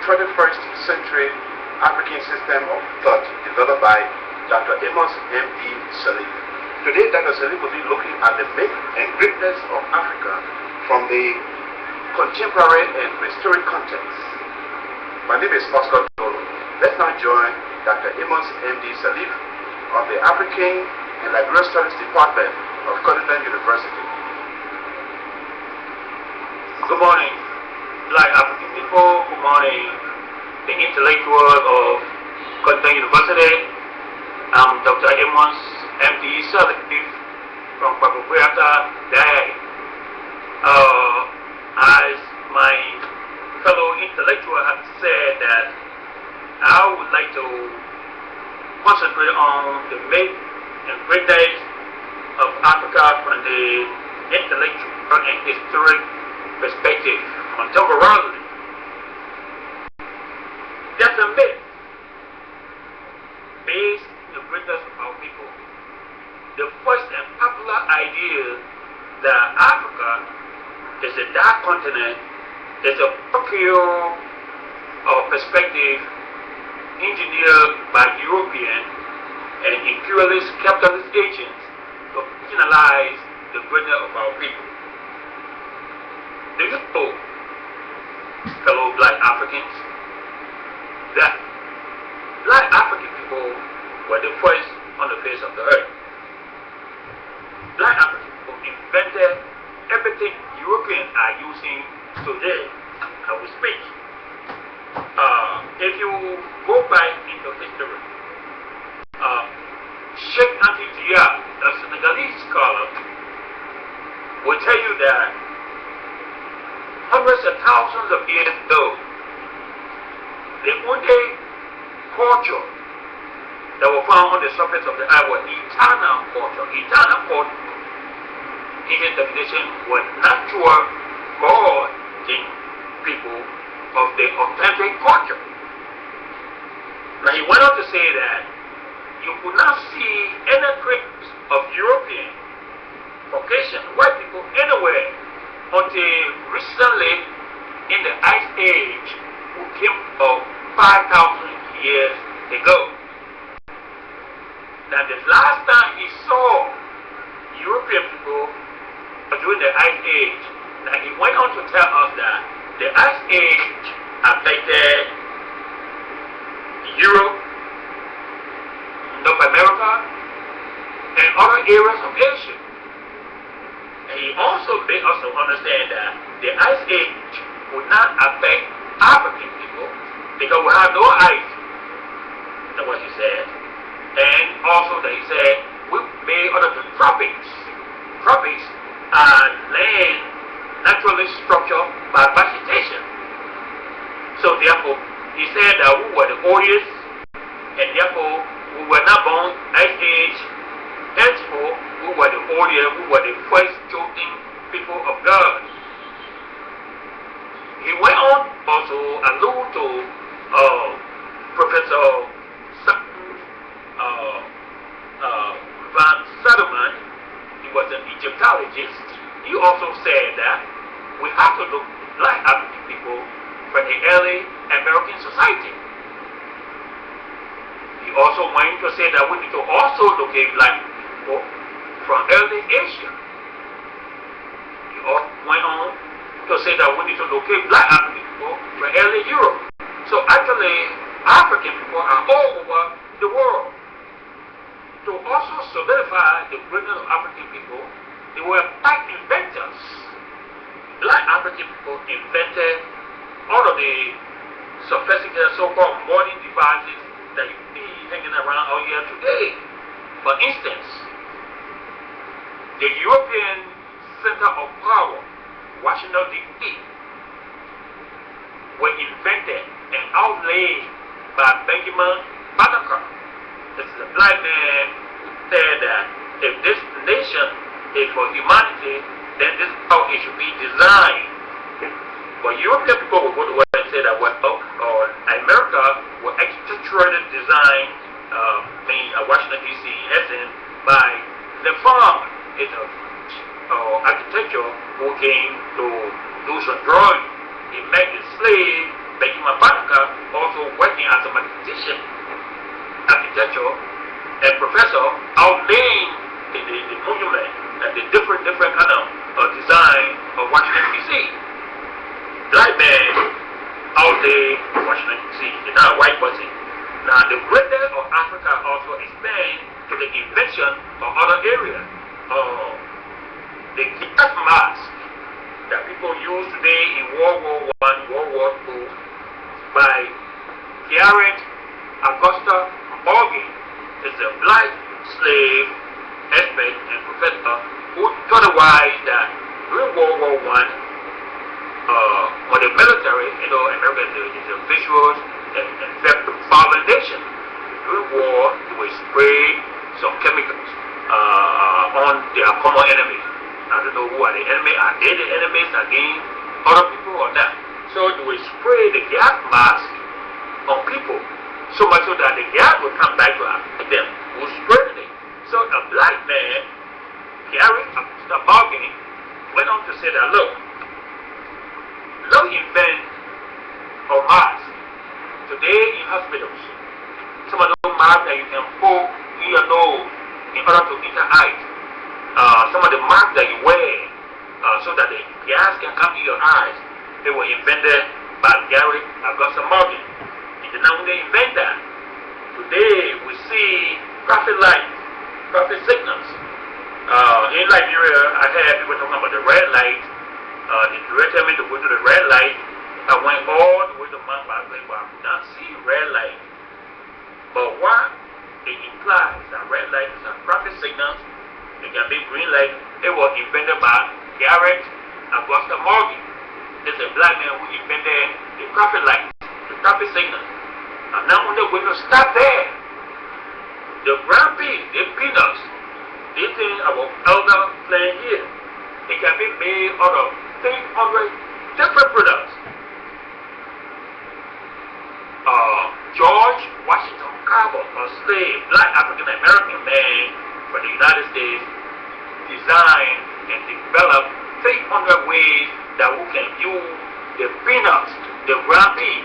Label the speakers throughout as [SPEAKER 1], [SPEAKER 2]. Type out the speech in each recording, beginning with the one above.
[SPEAKER 1] 21st century African system of thought developed by Dr. Amos M.D. Sirleaf. Today, Dr. Sirleaf will be looking at the myth and greatness of Africa from the contemporary and prehistoric context. My name is Oscar Dolo. Let's now join Dr. Amos M.D. Sirleaf of the African and Liberal Studies Department of Cotton University.
[SPEAKER 2] Good morning, Black African people. Good morning, the intellectuals of Cotton University. I'm Dr. Amos M.D. Sirleaf from Blackological. As my fellow intellectual have said, that I would like to concentrate on the myth and greatness of Africa from the intellectual and historic perspective. Contemporarily, there's a myth based on the greatness of our people. The first and popular idea that Africa is a dark continent is a parochial perspective engineered by European and imperialist capitalist agents to fictionalize the greatness of our people. Do you know, fellow Black Africans, that Black African people were the first on the face of the earth? Black African people invented everything Europeans are using today as we speak. If you go back into history, Sheikh Anta Diop, a Senegalese scholar, will tell you that hundreds of thousands of years ago, the only culture that were found on the surface of the earth was eternal culture. Eternal culture, in his definition, were natural God-in people of the authentic culture. Now he went on to say that you could not see any trace of European, Caucasian, white people anywhere until recently in the Ice Age, who came up 5,000 years ago. Now the last time he saw European people during the Ice Age, now he went on to tell us that the Ice Age affected Europe, North America, and other areas of Asia. And he also made us to understand that the Ice Age would not affect African people because we have no ice. That's what he said. And also that he said we made other than tropics. Tropics are land naturally structured by vegetation. So therefore, he said that we were the oldest, and therefore we were not born Ice Age. Henceforth, we were the oldest, we were the first chosen people of God. He went on also allude to Professor Van Settlement. He was an Egyptologist. He also said that we have to look like African people from the early American society. He also went to say that we need to also locate black people from early Asia. He also went on to say that we need to locate black African people from early Europe. So actually, African people are all over the world. To also solidify the greatness of African people, they were black inventors. Black African people invented all of the sophisticated so-called modern devices that you see hanging around out here today. For instance, the European Center of Power, Washington D.C., were invented and outlaid by Benjamin Blacological. This is a black man who said that if this nation is for humanity, then this is how it should be designed. But European people will go to work and say that America will extraterritorial design Washington D.C. Essence by the farm. It's architecture who came to do some drawing. He met the slave Benjamin Blacological white man out there in Washington D.C. He's not a white person. Now the greatness of Africa also expands to the invention of other areas. The gas mask that people use today in World War I, World War II by Garrett Augusta Morgan is a black slave expert and professor who theorized that during World War I, when the military, America is a visual and effective foreign nation. During war, they will spray some chemicals on their common enemies. I don't know who are the enemies. Are they the enemies against other people or not? So they will spray the gas mask on people, so much so that the gas will come back to them who sprayed it. So a black man, Gary Morgan, went on to say that, look, no invent of masks today in hospitals. Some of those masks that you can poke in your nose in order to interact. Some of the masks that you wear so that the gas can come in your eyes, they were invented by Gary Augusta Morgan. He did not only invent that. Today we see traffic lights, traffic signals. In Liberia, I had people talking about the red light. They directed me to go to the red light. I went all the way to Mount Barclay, but I could not see red light. But what it implies that red light is a traffic signal. It can be green light. It was invented by Garrett Augusta Morgan. It's a black man who invented the traffic light, the traffic signal. And now only we're going to stop there. The ground pea, the peanuts, this thing our elder playing here, it can be made out of 300 different products. George Washington Carver, a slave, black African American man from the United States, designed and developed 300 ways that we can use the peanuts, the ground pea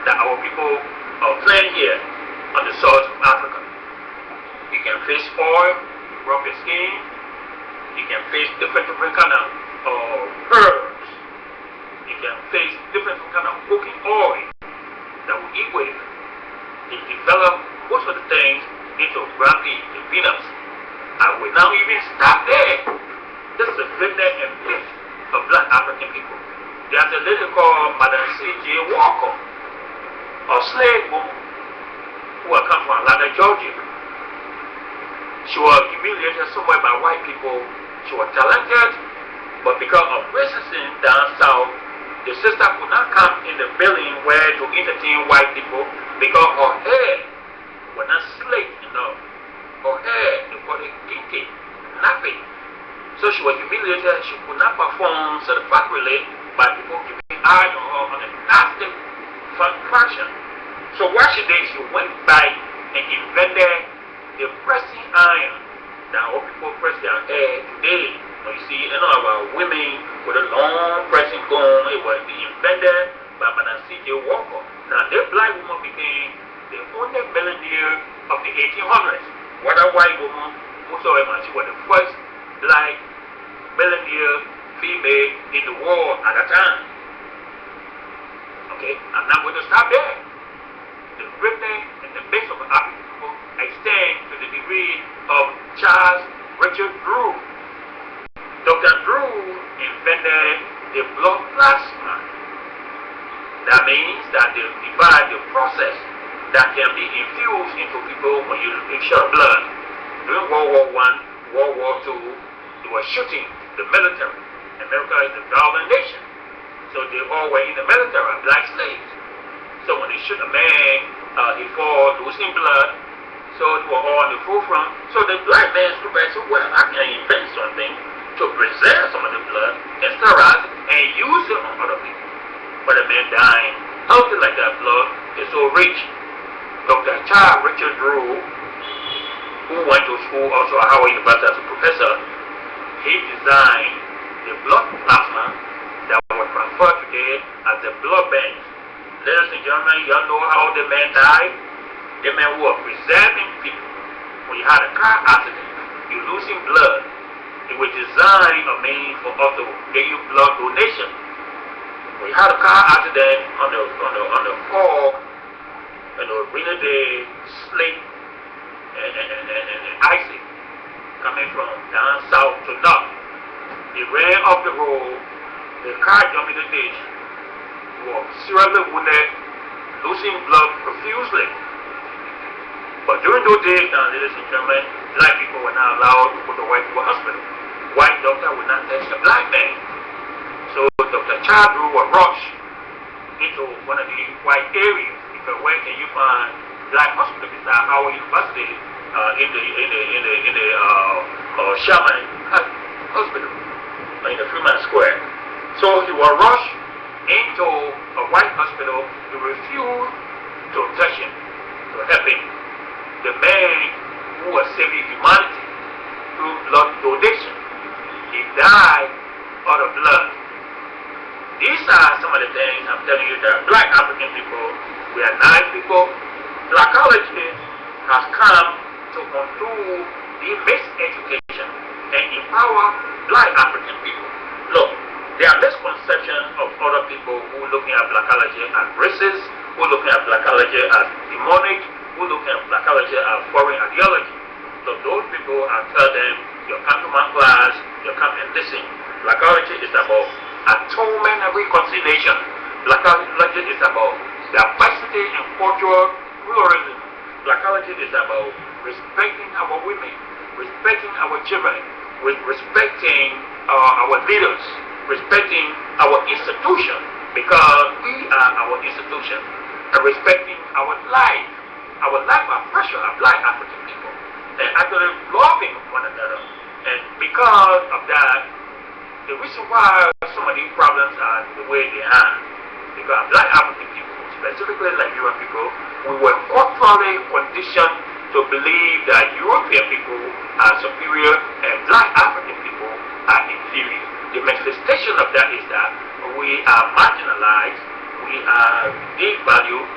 [SPEAKER 2] that our people are playing here on the soil of Africa. You can fish oil, rub your skin. You can fish different kind of herbs. You can fish different kind of cooking oil that we eat with. They develop most of the things into ground pea and peanuts. I will now even stop there. This is the goodness and myth of black African people. There's a lady called Madam C.J. Walker, a slave woman who had come from Atlanta, Georgia. She was humiliated somewhere by white people. She was talented, but because of racism down south, the sister could not come in the building where to entertain white people because her hair was not slick enough. Her hair, they call it kinky, nappy. So she was humiliated. She could not perform satisfactorily by people giving eye on her on a nasty fashion. So what she did, she went back and invented the pressing iron that all people press their hair today. You see, our women with a long pressing comb, it was invented by Madam C.J. Walker. Now, this black woman became the only millionaire of the 1800s. What a white woman, most of them, she was the first black millionaire female in the world at that time. Okay, I'm not going to stop there. The greatness and the base of African people extend to the degree of Charles Richard Drew. Dr. Drew invented the blood plasma. That means that they divide the process that can be infused into people when you mixture blood. During World War I, World War II, they were shooting the military. America is a violent nation. So they all were in the military, black slaves. So when they shoot a man, he fall losing blood. So they were all on the forefront. So the black man stood back and said, well, I can invent something to preserve some of the blood and sterilize it and use it on other people. But a man dying, healthy like that blood is so rich. Dr. Charles Richard Drew, who went to school also at Howard University as a professor, he designed the blood plasma that was transferred today as the blood bank. Ladies and gentlemen, y'all know how the man died? The man who was preserving people. When you had a car accident, you're losing blood. It was designed a means for us to give you blood donation. We had a car accident on the fog, really the sleet and icy coming from down south to north. It ran off the road, the car jumped in the ditch, was seriously wounded, losing blood profusely. But during those days, now, ladies and gentlemen, black people were not allowed to go to white people hospital. White doctor would not touch a black man. So Dr. Chadru was rushed into one of the white areas because where can you find black hospital besides Howard University in the Sherman Hospital in the Freeman Square. So he was rushed into a white hospital to refuse to touch him, to help him. The man who was saving humanity through blood donation, he died out of blood. These are some of the things I'm telling you that black African people, we are nice people. Blacology has come to undo the miseducation and empower black African people. Look, there are misconceptions of other people who are looking at Blacology as racist, who are looking at Blacology as demonic, who are looking at Blacology as foreign ideology. So those people, I tell them, you come to my class, you come and listen. Blacology is about atonement and reconciliation. Blacology is about diversity and cultural pluralism. Blacology is about respecting our women, respecting our children, respecting our leaders, respecting our institution, because we are our institution, and respecting our life of pressure of black African people, and actually loving one another. And because of that, the reason why some of these problems are the way they are, because black African people, specifically Liberian people, we were culturally conditioned to believe that European people are superior and black African people are inferior. The manifestation of that is that we are marginalized, we are devalued,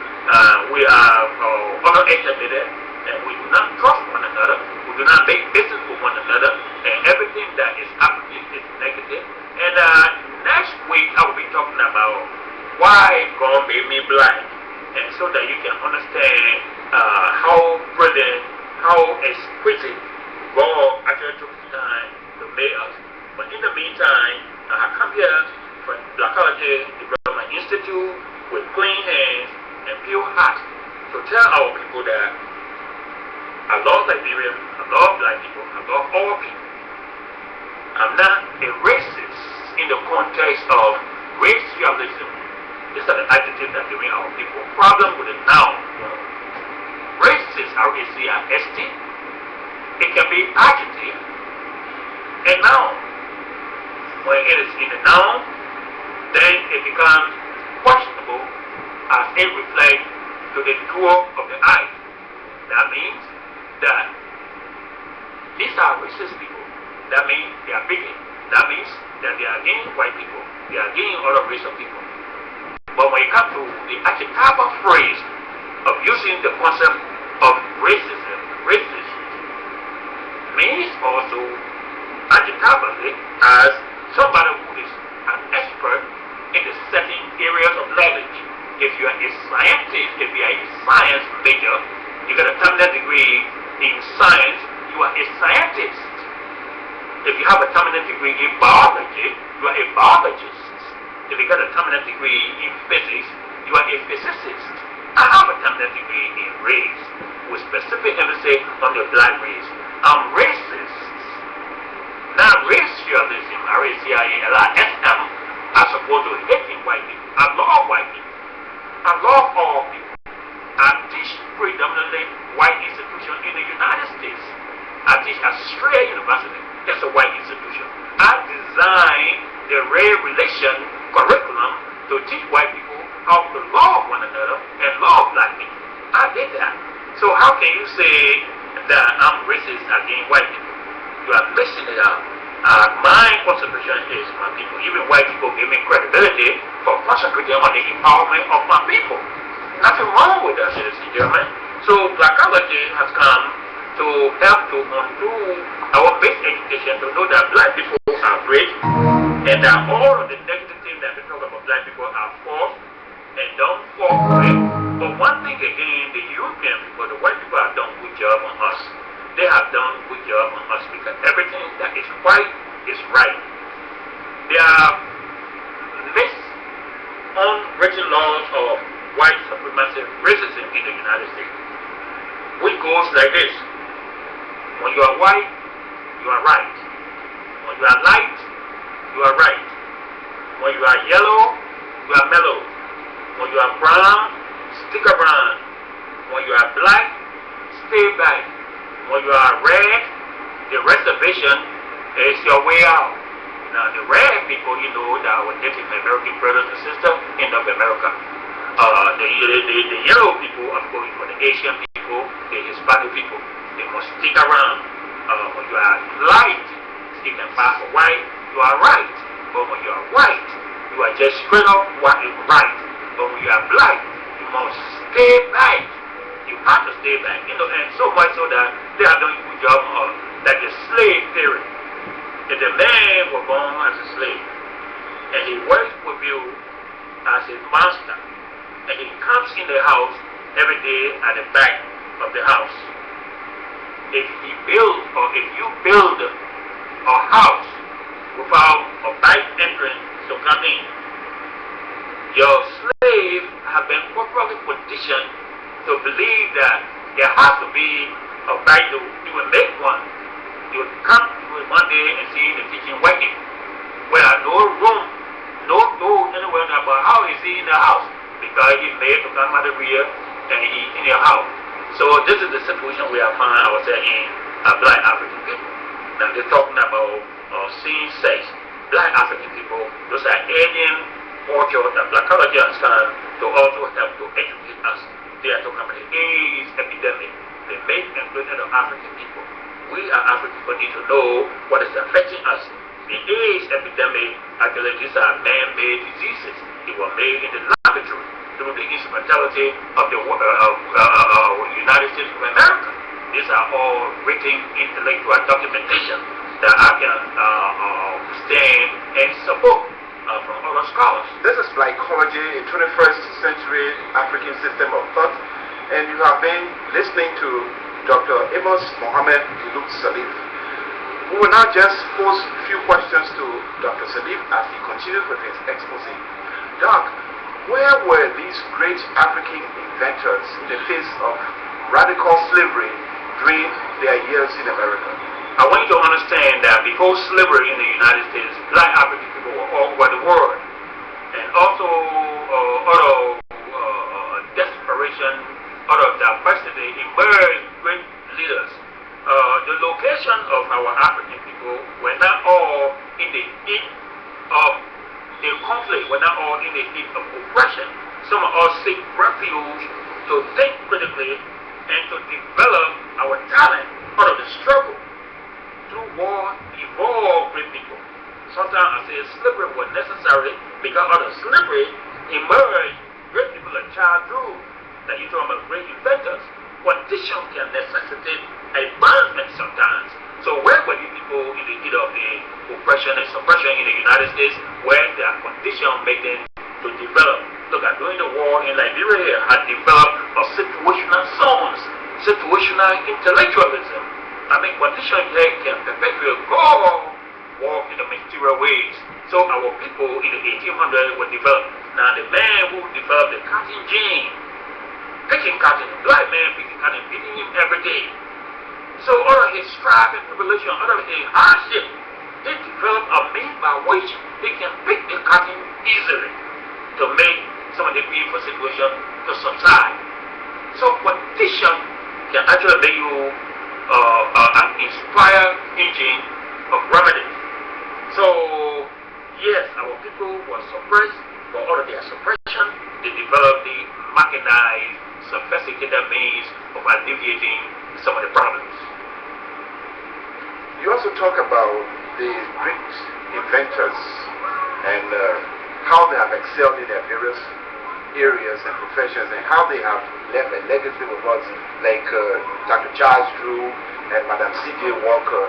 [SPEAKER 2] we are underestimated, and we do not trust one another, we do not make business with one another, and everything that is African is negative. And next week I will be talking about why God made me black, and so that you can understand how brilliant, how exquisite God actually took the time to make us. But in the meantime, I come here for Blackology Development Institute with clean hands and pure hearts to tell our people that I love Liberia, I love black people, I love all people. I'm not a racist in the context of racialism. These are the adjectives that giving our people problem with the noun. Racist, R-A-C-I-S-T. It can be adjective and noun. When it is in the noun, then it becomes questionable as it reflects to the tour of the eye. That means that these are racist people. That means they are bigoted. That means that they are against white people. They are against other race of people. But when it comes to the archetypal phrase of using the concept of racism, racist means also archetypally as somebody who is an expert in the certain areas of knowledge. If you are a scientist, if you are a science major, you got a terminal degree in science, you are a scientist. If you have a terminal degree in biology, you are a biologist. If you got a terminal degree in physics, you are a physicist. I have a terminal degree in race, with specific emphasis on the black race. I'm racist. Not racialism, R-A-C-I-A-L-I-S-M, as opposed to hating white people. I love white people. I love all people. I teach predominantly white institutions in the United States. I teach at Australia University. That's a white institution. I designed the race relation curriculum to teach white people how to love one another and love black people. I did that. So how can you say that I'm racist against white people? You are missing it out. My concentration is my people. Even white people give me credibility for concentrating on the empowerment of my people. Nothing wrong with that, ladies and gentlemen. So Blacology has come to help to undo our miseducation, to know that black people are great, and that all of the negative things that we talk about black people are job on us. They have done a good job on us because everything that is white is right. There are unwritten laws of white supremacy racism in the United States, which goes like this. When you are white, you are right. When you are light, you are right. When you are yellow, you are mellow. When you are brown, stick around. When you are black, stay back. When you are red, the reservation is your way out. Now the red people, you know, that our Native American brothers and sisters in North America. The yellow people are going for the Asian people, the Hispanic people. They must stick around. When you are light, you can pass for white, you are right. But when you are white, you are just straight up what is right. But when you are black, you must stay back. You have to stay back. You know, and so much so that they are doing a good job of that the slave theory. That the man was born as a slave, and he works with you as a master, and he comes in the house every day at the back of the house. If you build a house without a back entrance to come in, your slave have been properly conditioned to believe that there has to be a back door. You will make one. You will come one day and see the kitchen working. Well, no room, no door anywhere about how is he in the house, because he made to come out of here and he in your house. So this is the situation we are finding ourselves in, Black African people. Now they're talking about seeing sex. Black African people, those are alien culture that Blacology has come to also help to educate us. They are talking about the AIDS epidemic, the make and breaking of African people. We are African people need to know what is affecting us. The AIDS epidemic, actually these are man-made diseases. They were made in the laboratory through the instrumentality of the United States of America. These are all written intellectual documentation that I can stand and support from other scholars.
[SPEAKER 1] This is Blacology, a 21st century African system of thought, and you have been listening to Dr. Amos Mohammed Sirleaf. We will now just pose a few questions to Dr. Sirleaf as he continues with his expose. Doc, where were these great African inventors in the face of radical slavery during their years in America?
[SPEAKER 2] I want you to understand that before slavery in the United States, Black African people were all over the world. And also, out of desperation, out of diversity, emerged great leaders. The location of our African people were not all in the heat of the conflict, were not all in the heat of oppression. Some of us seek refuge to think critically and to develop our talent out of the struggle. Through war, evolve great people. Sometimes I say slavery was necessary because out of slavery emerged great people like Charles Drew, that you talk about great inventors. Condition can necessitate advancement sometimes. So where were these people in the heat of the oppression and suppression in the United States, where their condition made them to develop? Look at during the war in Liberia had developed a situational songs, situational intellectualism. I mean, condition here can perpetually go walk in the material ways. So our people in the 1800s were developed. Now the man who developed the cotton gin, picking cotton, black man picking cotton, beating him every day. So out of his strife and tribulation, out of his hardship, he developed a means by which he can pick the cotton easily to make some of the beautiful situation to subside. So condition can actually make you an inspired engine of remedy. So yes, our people were suppressed, but out of their suppression, they developed the mechanized, sophisticated means of alleviating some of the problems.
[SPEAKER 1] You also talk about the great inventors and how they have excelled in their various areas and professions, and how they have left a legacy with us, like Dr. Charles Drew and Madam C.J. Walker.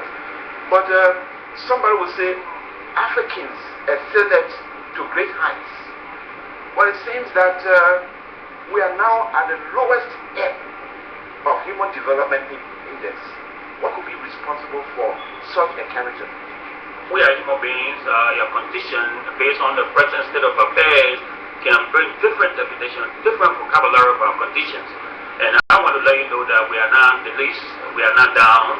[SPEAKER 1] But somebody would say Africans excelled to great heights. Well, it seems that we are now at the lowest ebb of Human Development Index, what could be responsible for such a character?
[SPEAKER 2] We are human beings. Your condition, based on the present state of affairs, can bring different definitions, different vocabulary of our conditions. And I want to let you know that we are not the least, we are not down.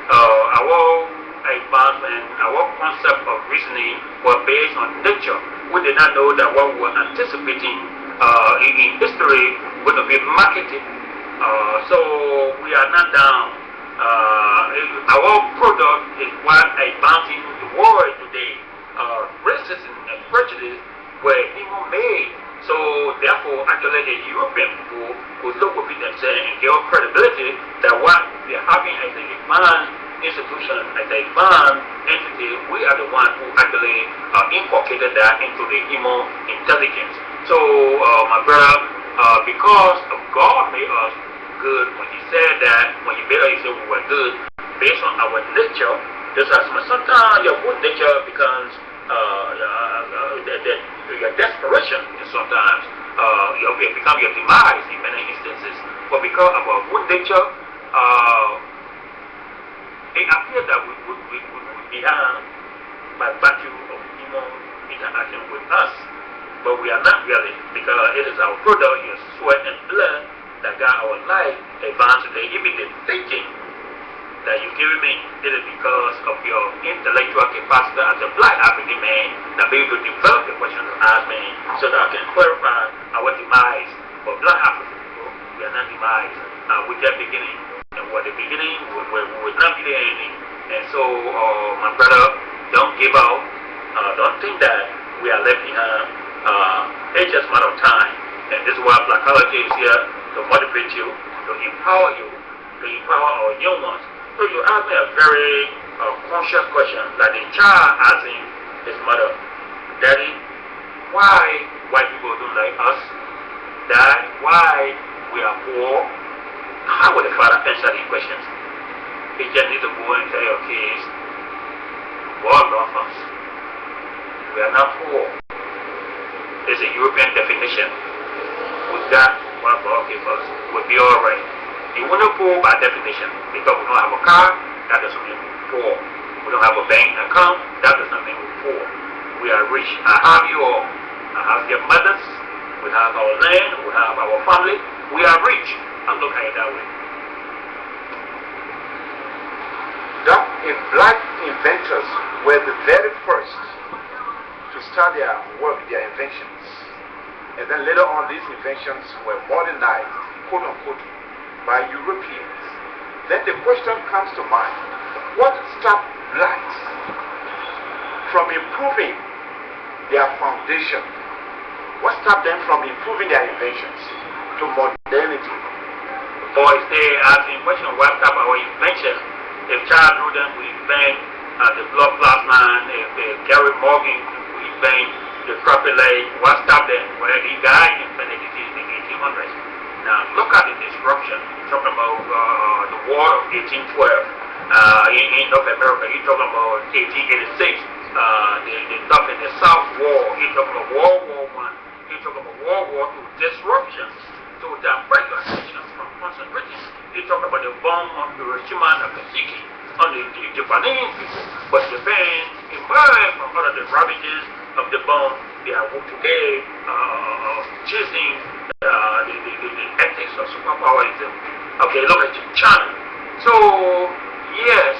[SPEAKER 2] Our advancement, our concept of reasoning were based on nature. We did not know that what we were anticipating in history would be marketed. So we are not down. Our product is what advancing the world today. Racism and prejudice were human made. So therefore, actually, the European people could look within themselves and give credibility that what we are having as a divine institution, as a divine entity, we are the ones who actually inculcated that into the human intelligence. So, my brother, because of God made us good, when He said that, when He made us, He said we were good, based on our nature, just as sometimes your good nature becomes your desperation, and sometimes it becomes your demise in many instances. But because of our good nature, it appears that we would be harmed by virtue of human interaction with us. But we are not really, because it is our product, your sweat and blood, that got our life advanced today. Even the thinking that you're giving me, it is because of your intellectual capacity as a Black African man that be able to develop the question to ask me so that I can clarify our demise. For Black African people, we are not demise. We're just beginning. And we're the beginning, we will not be the ending. And so, my brother, don't give out. Don't think that we are left behind. It's just a matter of time. And this is why Blacology is here to motivate you, to empower our young ones. So you ask me a very conscious question, like the child asking his mother, Daddy, why white people don't like us? Dad, why we are poor? How would the father answer these questions? He just needs to go and tell your kids, God loves us. We are not poor. It's a European definition. With that, what God gave us will be alright. You want to poor by definition, because we don't have a car, that doesn't mean we're poor. We don't have a bank account, that does not mean we're poor. We are rich. I have you all. I have your mothers. We have our land. We have our family. We are rich. I look at it that way.
[SPEAKER 1] If Black inventors were the very first to start their work, their inventions, and then later on these inventions were modernized, quote unquote, by Europeans, then the question comes to mind, what stopped Blacks from improving their foundation? What stopped them from improving their inventions to modernity?
[SPEAKER 2] Boys, they asking question, what stopped our invention? If Charles Rudin we invent the blood plasma, if Gary Morgan we invent the traffic light, what stopped them? Well, the guy invented it in the 1800s. Now, look at the disruption. Talking about the war of 1812 in North America. You're talking about 1886, the stuff in the South War. You're talking about World War I. You're talking about World War II. Disruption to divert your attention from concentration. You're talking about the bomb on Hiroshima and Nagasaki on the Japanese people. But Japan emerged from all of the ravages of the bomb. They are today chasing the ethics of superpowerism. Okay, look at China. So, yes,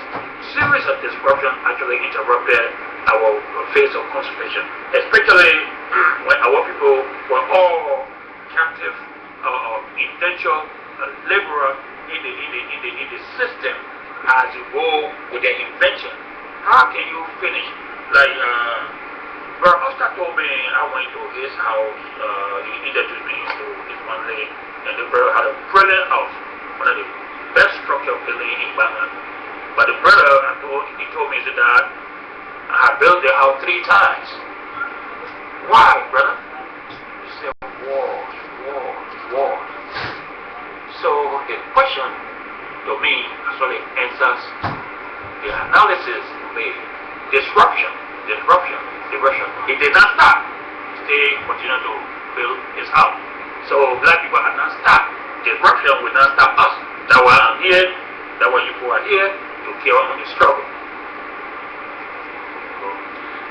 [SPEAKER 2] series of disruption actually interrupted our phase of concentration, especially when our people were all captive indentured laborer in the system as you go with their invention. How can you finish? Like, Brother Oscar told me I went to his house, he introduced me to his family, and the brother had a brilliant house, one of the best structured buildings in Bangladesh. But the brother, he told me that I built the house 3 times. Why, brother? He said, wars. So the question to me actually answers the analysis made. Disruption. It did not stop. They continue to build his house. So Black people have not stopped. Disruption will not stop us. That's why I'm here. That's why you people are here to carry on the struggle.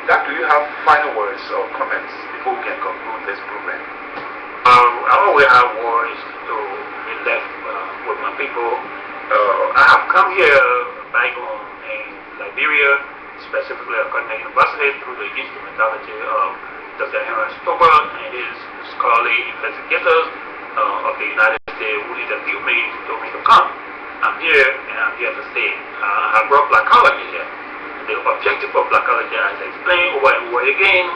[SPEAKER 1] Doc, do you have final words or comments before we can conclude this program?
[SPEAKER 2] I always have words to be left with my people. I have come here back home in Liberia, specifically at Cotton University, through the instrumentality of Dr. Henry Stober and his scholarly investigators of the United States who interviewed me, told me to come. I'm here and I'm here to stay. I brought Blackology here. The objective of Blackology, as I explained over and over again,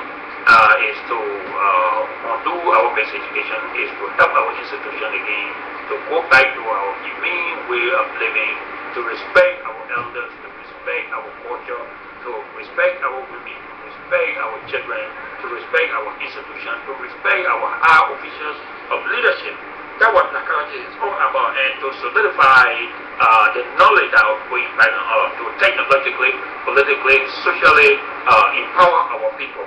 [SPEAKER 2] is to undo our basic education, is to help our institution again, to go back to our humane way of living, to respect our elders, to respect our culture, to respect our women, to respect our children, to respect our institution, to respect our high officials of leadership. That's what Blackology is all about, and to solidify the knowledge that are going back on earth, to technologically, politically, socially empower our people.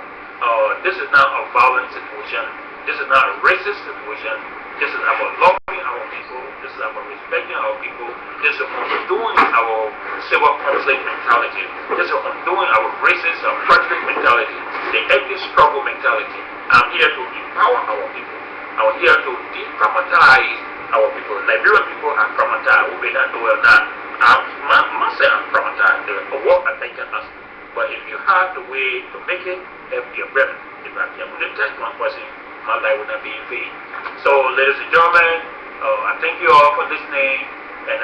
[SPEAKER 2] This is not a violent situation. This is not a racist situation. This is about loving our people. This is about respecting our people. This is undoing our civil conflict mentality. This is undoing our racist or prejudice mentality, the ethnic struggle mentality. I'm here to empower our people. I'm here to de-traumatize our people. Liberian people are traumatized. We may not know it or not. I must say I'm traumatized. The war affected us. But if you have the way to make it, help your brother. If I can touch one person, my life would not be in vain. So, ladies and gentlemen, I thank you all for listening, and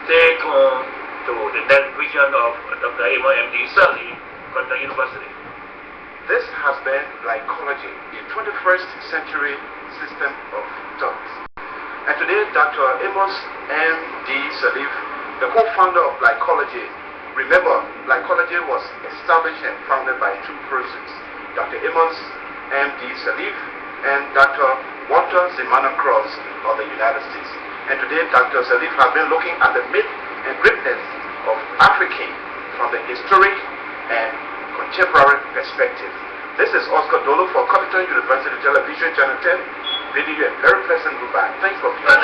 [SPEAKER 2] stay tuned to the next vision of Dr. M.D. Sirleaf, Cotton University.
[SPEAKER 1] This has been Blacology, a 21st century system of thought. And today, Dr. Amos M.D. Sirleaf, the co-founder of Blacology. Remember, Blacology was established and founded by two persons, Dr. Amos M.D. Sirleaf and Dr. Walter Zimano Cross of the United States. And today, Dr. Sirleaf has been looking at the myth and greatness of African from the historic and contemporary perspective. This is Oscar Dolo for Cotton University Television Channel 10, bidding you a very pleasant goodbye. Thanks for viewing.